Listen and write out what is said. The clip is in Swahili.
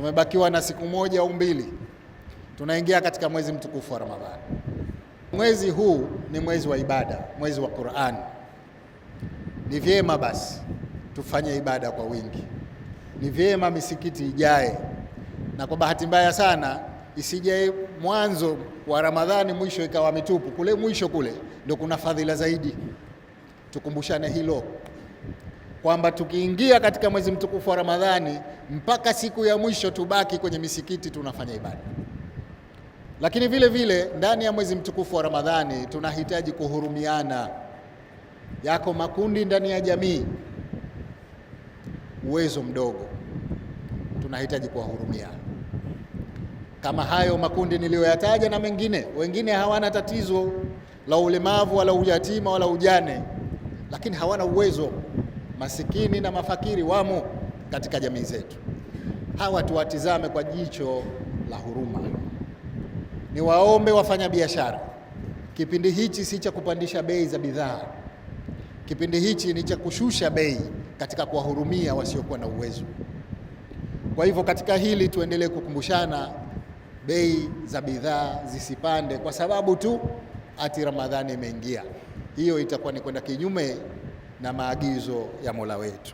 Tumebakiwa na siku moja au mbili, tunaingia katika mwezi mtukufu wa Ramadhani. Mwezi huu ni mwezi wa ibada, mwezi wa Qur'an. Ni vyema basi tufanye ibada kwa wingi, ni vyema misikiti ijae, na kwa bahati mbaya sana isije mwanzo wa Ramadhani mwisho ikawa mitupu. Kule mwisho kule ndio kuna fadhila zaidi. Tukumbushane hilo, kwamba tukiingia katika mwezi mtukufu wa Ramadhani mpaka siku ya mwisho tubaki kwenye misikiti tunafanya ibada. Lakini vile vile ndani ya mwezi mtukufu wa Ramadhani tunahitaji kuhurumiana. Yako makundi ndani ya jamii, uwezo mdogo, tunahitaji kuwahurumia. Kama hayo makundi niliyoyataja na mengine, wengine hawana tatizo la ulemavu wala uyatima wala ujane, lakini hawana uwezo. Masikini na mafakiri wamo katika jamii zetu. Hawa tuwatizame kwa jicho la huruma. Ni waombe wafanya biashara, kipindi hichi si cha kupandisha bei za bidhaa. Kipindi hichi ni cha kushusha bei katika kuwahurumia wasiokuwa na uwezo. Kwa hivyo katika hili tuendelee kukumbushana, bei za bidhaa zisipande kwa sababu tu ati Ramadhani imeingia. Hiyo itakuwa ni kwenda kinyume na maagizo ya Mola wetu.